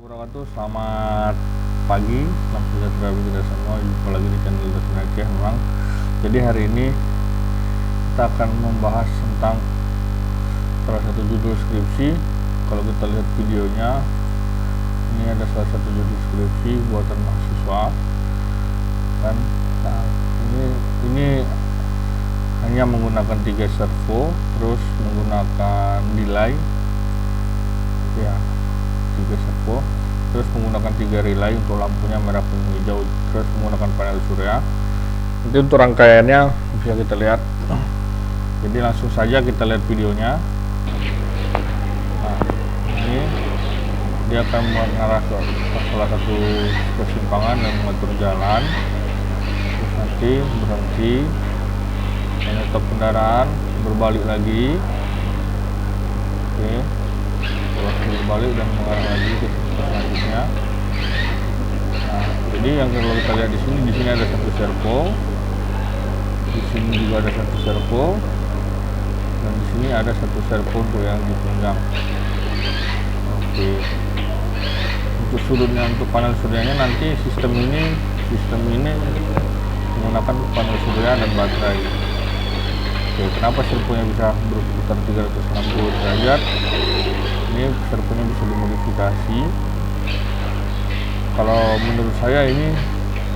wabarakatuh. Selamat pagi, selamat sejahtera bagi kita semua. Jumpa lagi di channel Dosen Aceh. Memang jadi hari ini kita akan membahas tentang salah satu judul skripsi. Kalau kita lihat videonya, ini ada salah satu judul skripsi buatan mahasiswa kan. Nah, ini hanya menggunakan 3 servo, terus menggunakan delay ya, 3 servo, terus menggunakan 3 relay untuk lampunya merah, kuning, hijau, terus menggunakan panel surya. Nanti untuk rangkaiannya bisa kita lihat. Jadi langsung saja kita lihat videonya. Nah, ini dia akan mengarah ke salah satu persimpangan dan mengatur jalan, terus nanti berhenti, menyetop kendaraan, berbalik lagi. Oke, terus berbalik dan mengarah lagi ke selanjutnya. Nah, jadi yang kalau kita lihat di sini ada satu servo, di sini juga ada satu servo, dan di sini ada satu servo untuk yang ditunggang. Oke, untuk sudutnya, untuk panel suryanya nanti sistem ini menggunakan panel surya dan baterai. Oke, kenapa servonya bisa berputar 360 derajat? Ini servonya bisa dimodifikasi. Kalau menurut saya ini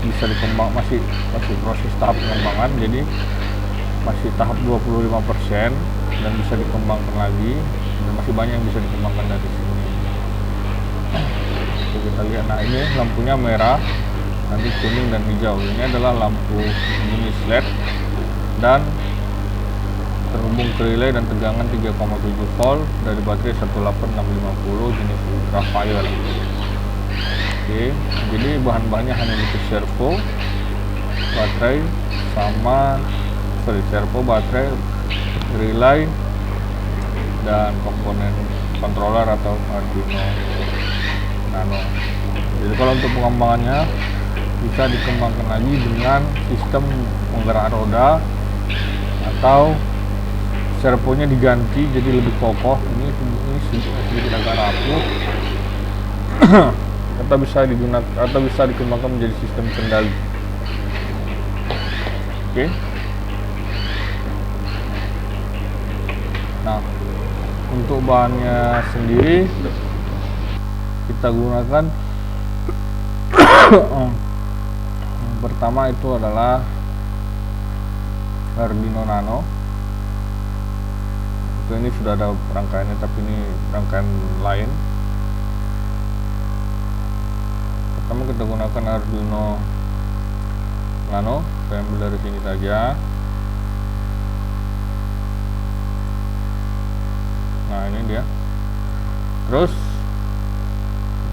bisa dikembang, masih proses tahap pengembangan, jadi masih tahap 25% dan bisa dikembangkan lagi, dan masih banyak yang bisa dikembangkan dari sini. Oke, kita lihat. Nah, ini lampunya merah, nanti kuning dan hijau. Ini adalah lampu jenis LED dan terhubung ke relay dan tegangan 3,7 volt dari baterai 18650 jenis Ultrafire. Oke, jadi bahan-bahannya hanya untuk servo, baterai, servo, baterai, relay, dan komponen controller atau Arduino Nano. Jadi kalau untuk pengembangannya bisa dikembangkan lagi dengan sistem penggerak roda, atau servonya diganti jadi lebih kokoh. Ini sedikit agak rapuh. atau bisa dikembangkan menjadi sistem kendali. Oke. Nah, untuk bahannya sendiri kita gunakan yang pertama itu adalah Arduino Nano. Ini sudah ada rangkaiannya, tapi ini rangkaian lain. Pertama kita gunakan Arduino Nano, saya ambil dari sini saja. Nah, ini dia. Terus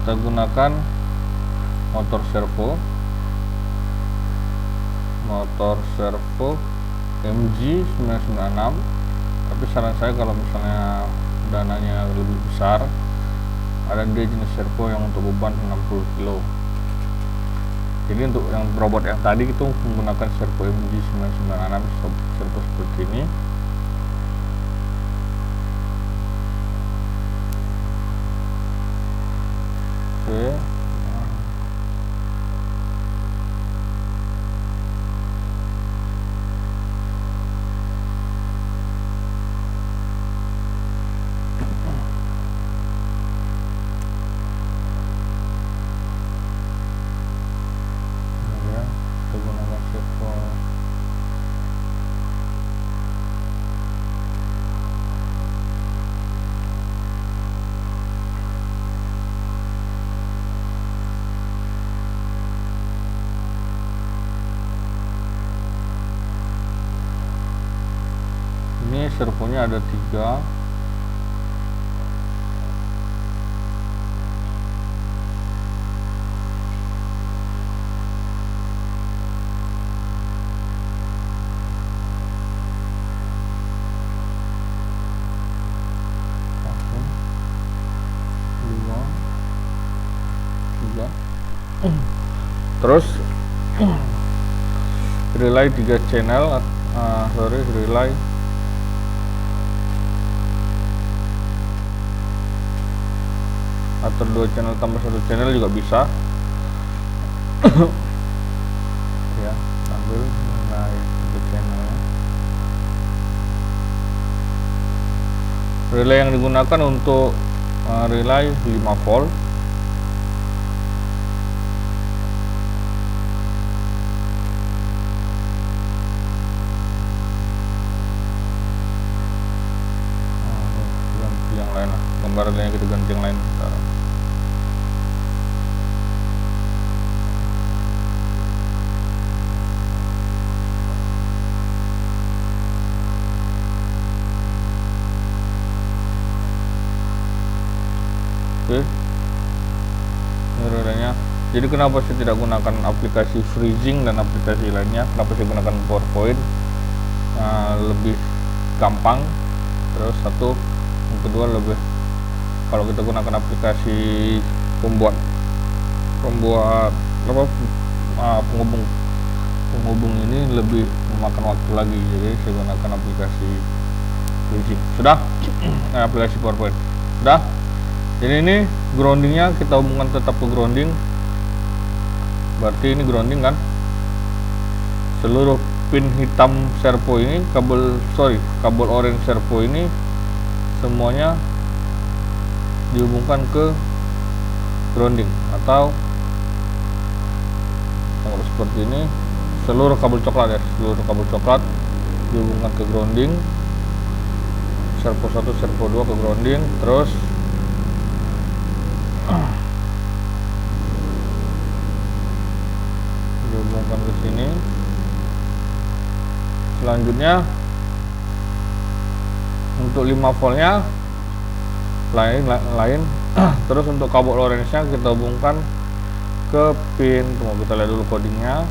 kita gunakan motor servo MG996. Tapi saran saya kalau misalnya dananya lebih besar, ada dia jenis servo yang untuk beban 60 kilo. Jadi untuk yang robot yang tadi itu menggunakan servo MG996, servo seperti ini. Oke. Ini servonya ada 3. Terus relay 3 channel, relay atur 2 channel tambah 1 channel juga bisa. Ya, ambil nilai untuk channel. Relay yang digunakan untuk relay 5 volt. Yang lain lah, gambarnya kita ganti yang lain sekarang. Oke, ini relaynya. Jadi kenapa saya tidak gunakan aplikasi freezing dan aplikasi lainnya? Kenapa saya gunakan PowerPoint? Lebih gampang. Terus yang kedua lebih, kalau kita gunakan aplikasi pembuat penghubung ini lebih memakan waktu lagi. Jadi saya gunakan aplikasi freezing. Sudah. Aplikasi PowerPoint sudah. Jadi ini groundingnya kita hubungkan tetap ke grounding. Berarti ini grounding kan. Seluruh pin hitam servo ini, kabel orange servo ini semuanya dihubungkan ke grounding, atau anggap seperti ini. Seluruh kabel coklat dihubungkan ke grounding. Servo 1, servo 2 ke grounding, terus dihubungkan ke sini. Selanjutnya untuk 5 voltnya lain. Terus untuk kabel orange nya kita hubungkan ke pin. Tunggu, kita lihat dulu codingnya.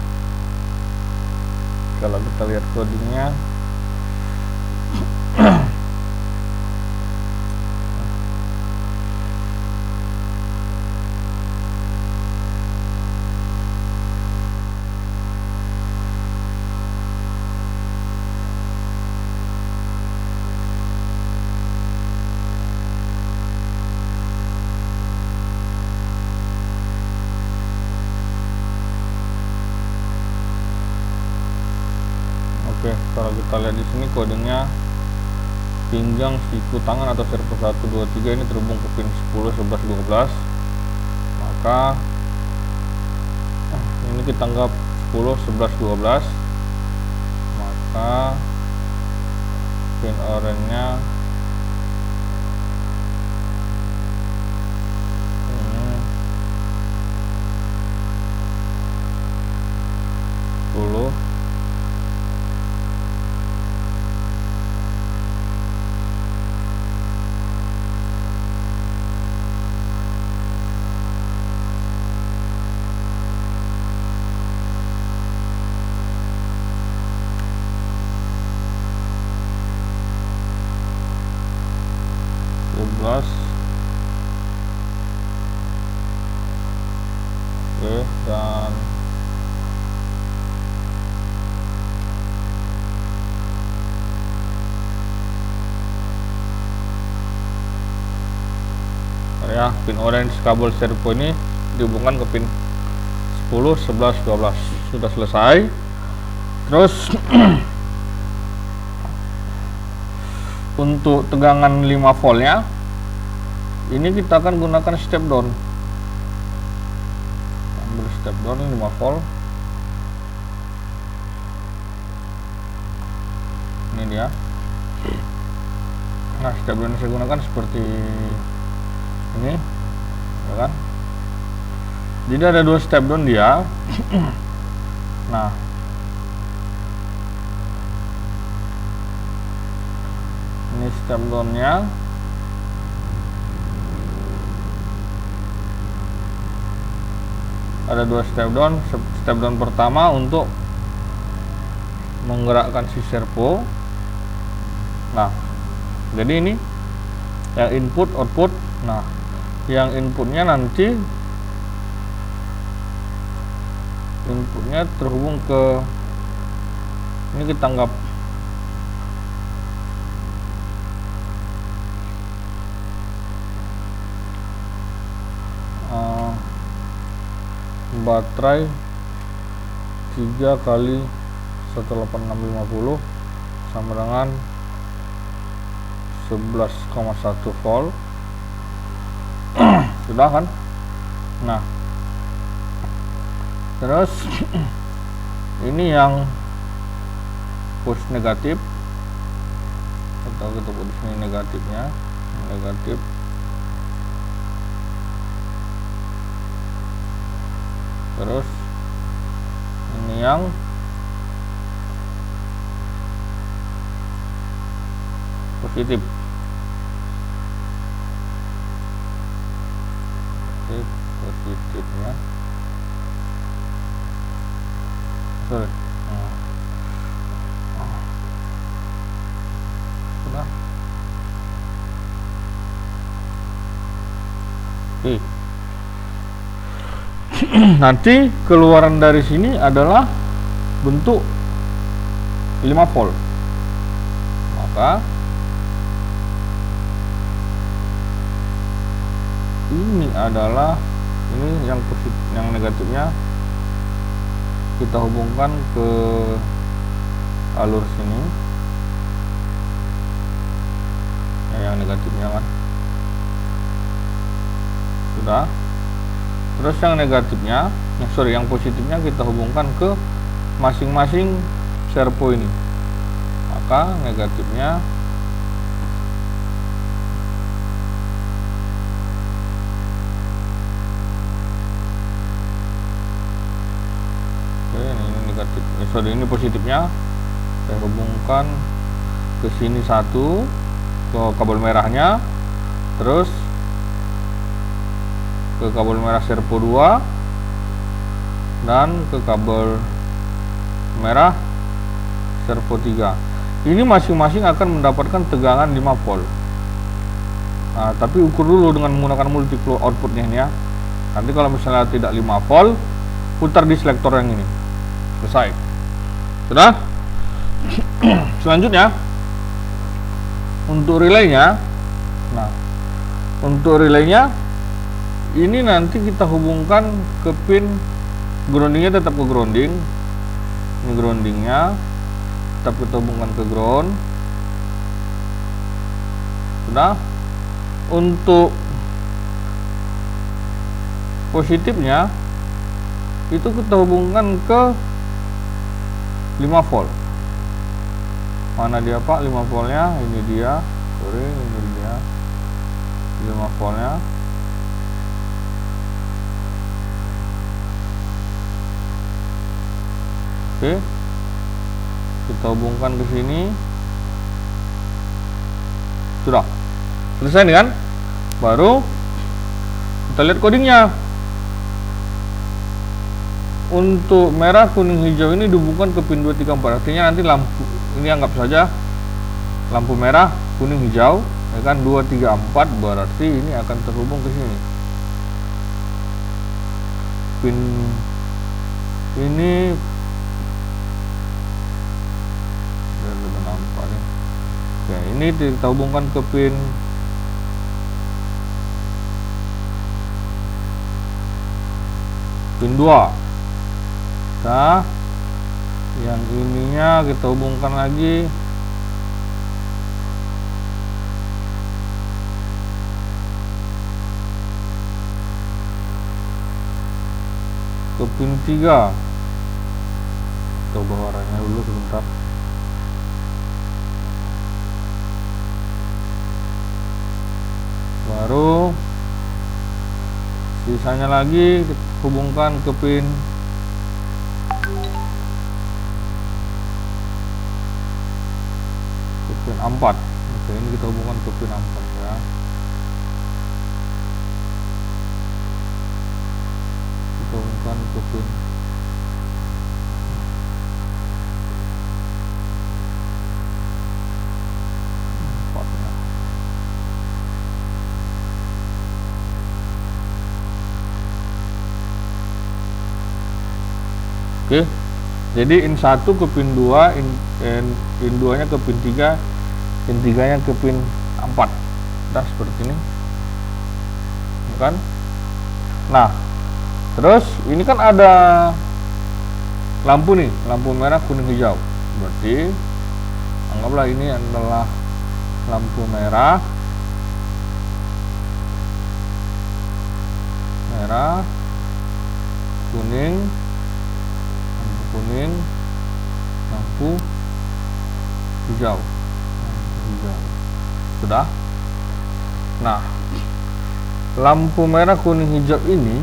Kalau kita lihat codingnya, oke, kalau kita lihat di sini kodenya pinggang siku tangan atau servo 1, 2, 3 ini terhubung ke pin 10, 11, 12. Maka ini kita anggap 10, 11, 12. Maka pin oranye-nya ini 10. Oke, dan ya, pin orange kabel servo ini dihubungkan ke pin 10, 11, 12. Sudah selesai. Terus untuk tegangan 5 voltnya ini kita akan gunakan step down. Ambil step down 5 volt. Ini dia. Nah, step down yang saya gunakan seperti ini, ya kan? Jadi ada 2 step down dia. Nah, ini step downnya. Ada 2 step down. Step down pertama untuk menggerakkan si servo. Nah, jadi ini yang input output. Nah, yang inputnya nanti terhubung ke ini, kita anggap baterai 3 kali 18650 sama dengan 11,1 volt. Sudah kan? Nah, terus ini yang push negatif, atau kita buat di sini negatifnya, negatif. Terus ini yang positif. Positifnya, sorry, sudah. Oke. Nanti keluaran dari sini adalah bentuk 5 volt. Maka ini adalah, ini yang positif, yang negatifnya kita hubungkan ke alur sini, yang negatifnya kan sudah. Terus yang negatifnya, yang positifnya kita hubungkan ke masing-masing servo ini. Maka negatifnya ini negatif, ini positifnya saya hubungkan ke sini satu, ke kabel merahnya, terus ke kabel merah servo 2 dan ke kabel merah servo 3. Ini masing-masing akan mendapatkan tegangan 5 volt. Nah, tapi ukur dulu dengan menggunakan multi flow outputnya ini ya. Nanti kalau misalnya tidak 5 volt, putar di selektor yang ini. Selesai. Sudah? Selanjutnya untuk relaynya. Nah, untuk relaynya ini nanti kita hubungkan ke pin groundingnya, tetap ke grounding. Ini groundingnya tetap kita hubungkan ke ground. Sudah. Untuk positifnya itu kita hubungkan ke 5 volt. Mana dia Pak 5 voltnya? Ini dia. Sorry, ini dia 5 voltnya. Oke, kita hubungkan ke sini. Sudah selesai nih kan? Baru kita lihat codingnya. Untuk merah, kuning, hijau ini dihubungkan ke pin 2, 3, 4. Artinya nanti lampu ini anggap saja lampu merah, kuning, hijau, ya kan, 2, 3, 4, berarti ini akan terhubung ke sini. Pin ini nampak nih. Oke, ini kita hubungkan ke pin pin 2. Nah, yang ininya kita hubungkan lagi ke pin 3. Coba warnanya dulu sebentar. Baru sisanya lagi kita hubungkan ke pin 4. Oke, ini kita hubungkan ke pin 4 ya. Kita hubungkan ke pin 4 ya. Oke, jadi in 1 ke pin 2, in 2 nya ke pin 3, pin 3 nya ke pin 4. Nah, seperti ini kan. Nah, Terus ini kan ada lampu nih, lampu merah, kuning, hijau. Berarti anggaplah ini adalah lampu merah, kuning, lampu hijau. Sudah. Nah, lampu merah, kuning, hijau ini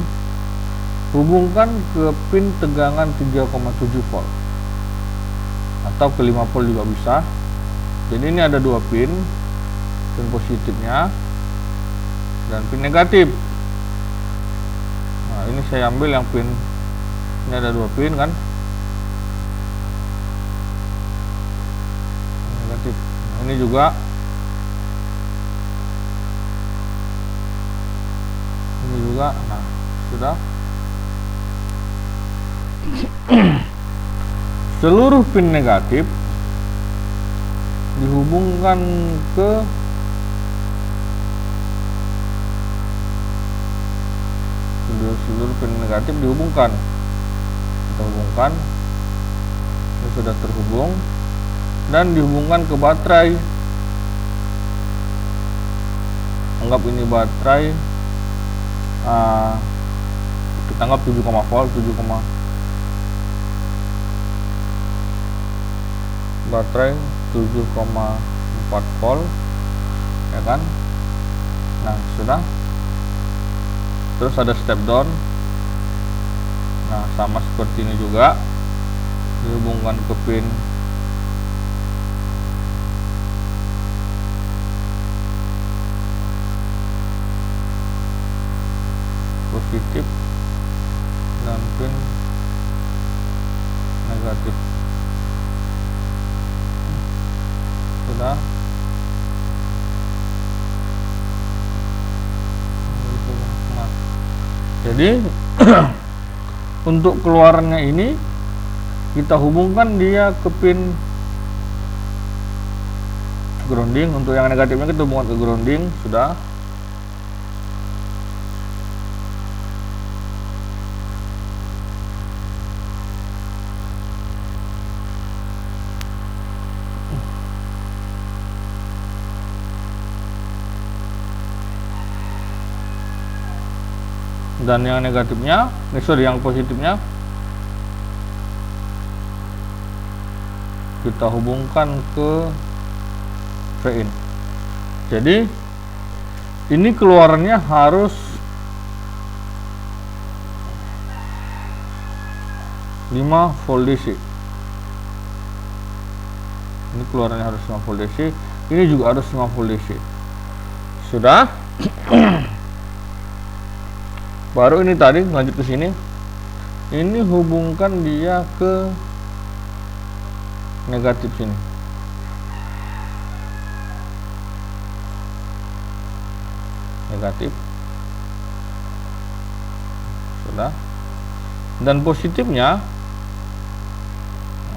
hubungkan ke pin tegangan 3,7 volt atau ke 5 volt juga bisa. Jadi ini ada dua pin positifnya dan pin negatif. Nah, ini saya ambil yang pin, ini ada dua pin kan, negatif. Nah, ini juga, nah sudah. Seluruh pin negatif dihubungkan ke seluruh pin negatif dihubungkan. Kita hubungkan, ini sudah terhubung dan dihubungkan ke baterai. Anggap ini baterai, kita anggap 7, volt, baterai 7,4 volt, ya kan. Nah sudah. Terus ada step down. Nah sama seperti ini juga, dihubungkan ke pin positif dan pin negatif. Sudah. Nah, jadi untuk keluarannya ini kita hubungkan dia ke pin grounding. Untuk yang negatifnya kita hubungkan ke grounding. Sudah. Dan yang negatifnya, yang positifnya kita hubungkan ke VIN. Jadi ini keluarannya harus 5 volt DC. Ini keluarannya harus 5 volt DC. Ini juga harus 5 volt DC. Sudah. Baru ini tadi lanjut ke sini. Ini hubungkan dia ke negatif sini. Negatif. Sudah. Dan positifnya,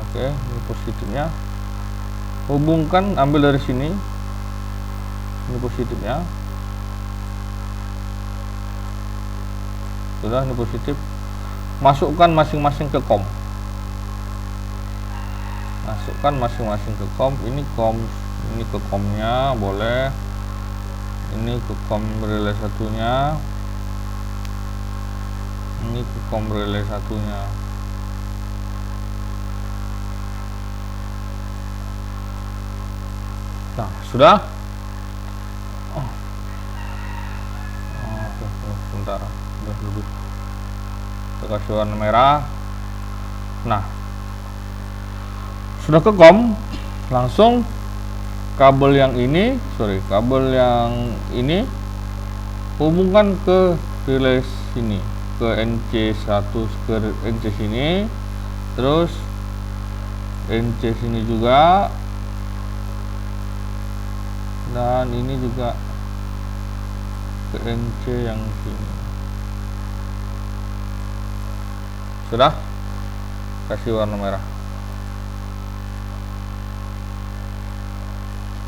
oke, ini positifnya. Hubungkan, ambil dari sini. Ini positifnya. Sudah, ini positif. Masukkan masing-masing ke COM. Masukkan masing-masing ke COM. Ini COM, ini ke COM-nya boleh. Ini ke COM relay satunya. Ini ke COM relay satunya. Nah, sudah. Sebentar. Lebih, kita kasih warna merah. Nah sudah ke COM, langsung kabel yang ini hubungkan ke relay sini, ke NC1, ke NC sini, terus NC sini juga, dan ini juga ke NC yang sini. Sudah, kasih warna merah.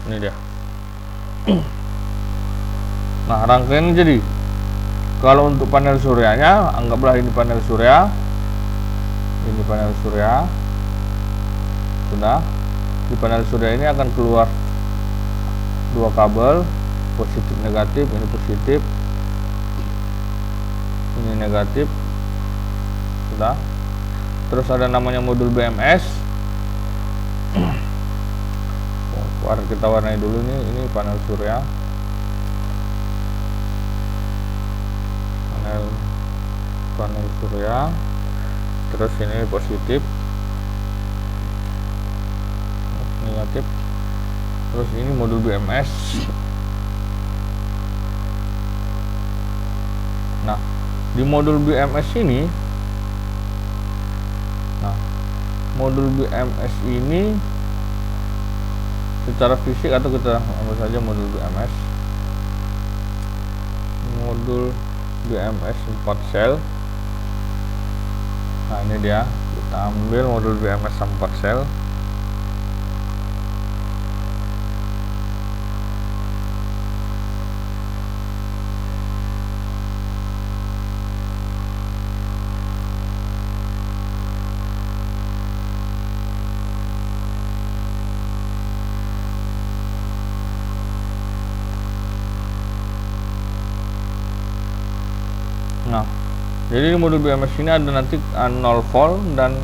Ini dia. Nah, rangkaian jadi Kalau untuk panel suryanya, anggaplah ini panel surya, ini panel surya. Sudah, di panel surya ini akan keluar dua kabel, positif negatif. Ini positif, ini negatif. Sudah. Terus ada namanya modul BMS. Kita warnai dulu nih, ini panel surya, panel surya. Terus ini positif, negatif. Terus ini modul BMS. Nah, di modul BMS ini, modul BMS ini secara fisik, atau kita ambil saja modul BMS, modul BMS 4 sel. Nah, ini dia, kita ambil modul BMS 4 sel. Nah, jadi di modul BMS ini ada nanti 0 volt dan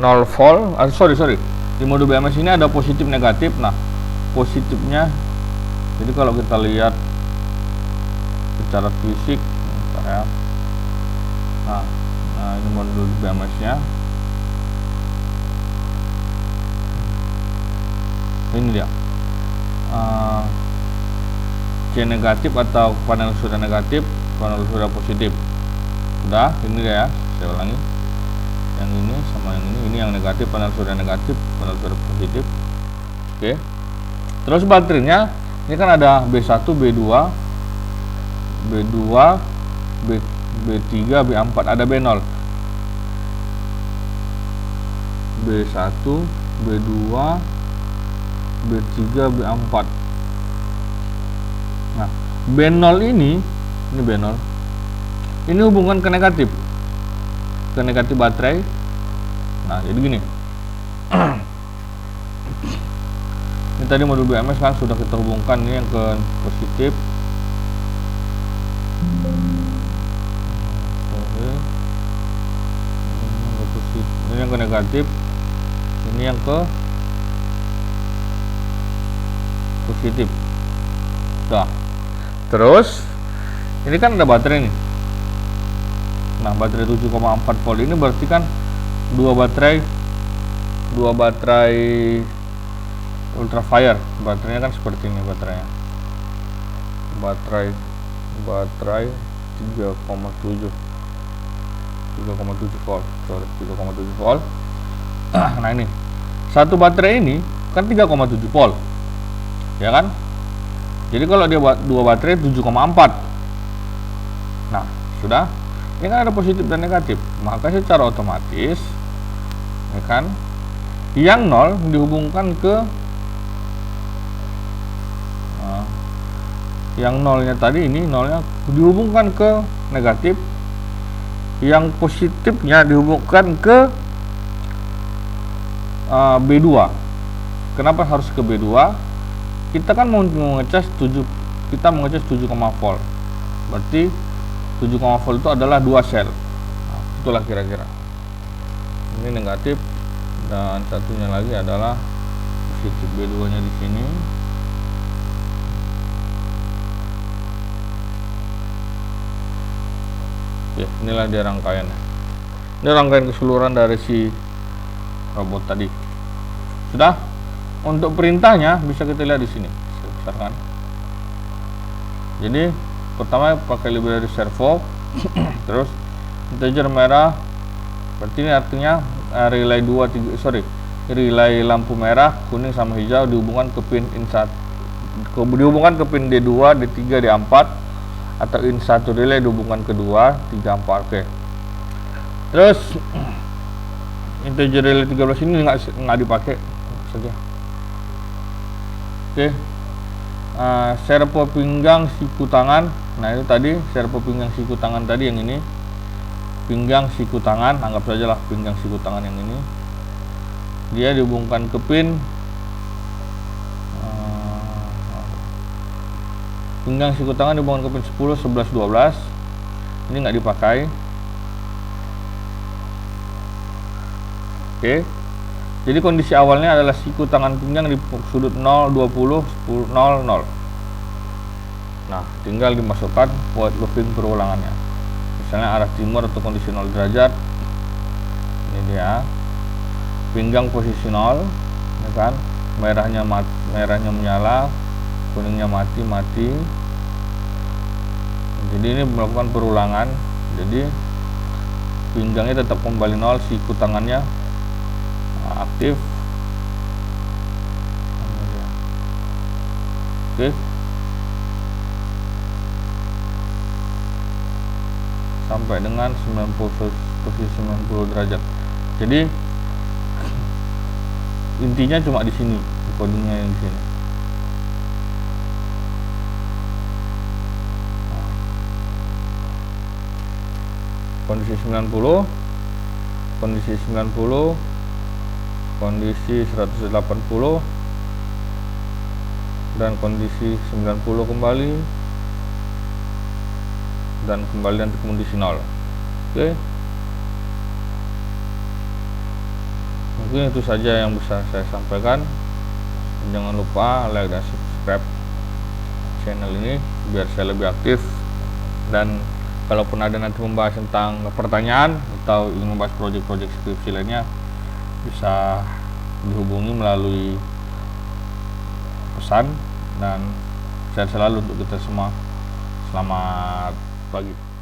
0 volt. Sorry. Di modul BMS ini ada positif negatif. Nah, positifnya, jadi kalau kita lihat secara fisik, bentar ya. Nah, ini modul BMS-nya. Ini dia. C negatif atau panel surya negatif, panel surya positif. Sudah, ini dia ya. Saya ulangi. Yang ini sama yang ini yang negatif, panel surya negatif, panel surya positif. Oke. Terus baterainya ini kan ada B1, B2, B2, B3, B4, ada B0. B1, B2, B3, B4. Nah, B0 ini B0. Ini hubungan ke negatif baterai. Nah, jadi gini. Ini tadi modul BMS kan sudah kita hubungkan, ini yang ke positif. Ini yang ke negatif. Ini yang ke positif. Nah, terus ini kan ada baterai nih. Nah, baterai 7,4 volt ini berarti kan dua baterai ultrafire. Baterainya kan seperti ini baterainya. Baterai 3,7 volt. Sorry, 3,7 volt. Nah, ini satu baterai ini kan 3,7 volt. Ya kan? Jadi kalau dia buat dua baterai 7,4. Nah, sudah. Ini kan ada positif dan negatif. Maka secara otomatis, ya kan, yang 0 dihubungkan ke yang nolnya tadi, ini nolnya dihubungkan ke negatif, yang positifnya dihubungkan ke B2. Kenapa harus ke B2? Kita kan mau mengecas 7 volt. Berarti 7, volt itu adalah 2 sel. Nah, itulah kira-kira. Ini negatif dan satunya lagi adalah positif. B2-nya di sini. Ya, inilah dia rangkaiannya. Ini rangkaian keseluruhan dari si robot tadi. Sudah. Untuk perintahnya bisa kita lihat di sini. Saya besarkan. Jadi pertama pakai library servo, terus integer merah. Berarti ini artinya relay relay lampu merah, kuning sama hijau dihubungkan ke pin in1, dihubungkan ke pin D2, D3, D4, atau in1 relay dihubungkan ke 2, 3, 4. Oke. Terus integer relay 13 ini nggak dipakai saja. Oke. Servo pinggang siku tangan Nah itu tadi servo pinggang siku tangan tadi yang ini, pinggang siku tangan, anggap saja lah pinggang siku tangan yang ini, dia dihubungkan ke pin pinggang siku tangan dihubungkan ke pin 10, 11, 12. Ini nggak dipakai. Oke. Jadi kondisi awalnya adalah siku tangan pinggang di sudut 0, 20, 10, 0, 0. Nah, tinggal dimasukkan void looping perulangannya. Misalnya arah timur atau kondisi 0 derajat. Ini dia. Pinggang posisi 0, ya kan? Merahnya menyala, kuningnya mati. Jadi ini melakukan perulangan. Jadi pinggangnya tetap kembali 0, siku tangannya aktif. Oke. Sampai dengan 90 posisi 90 derajat. Jadi intinya cuma di sini, codingnya yang di sini. Kondisi 90, kondisi 90, kondisi 180, dan kondisi 90 kembali, dan kembali nanti kondisi 0. Oke. Mungkin itu saja yang bisa saya sampaikan. Jangan lupa like dan subscribe channel ini biar saya lebih aktif, dan kalaupun ada nanti membahas tentang pertanyaan atau ingin membahas proyek-proyek skripsi lainnya, bisa dihubungi melalui pesan, dan sehat selalu untuk kita semua. Selamat pagi.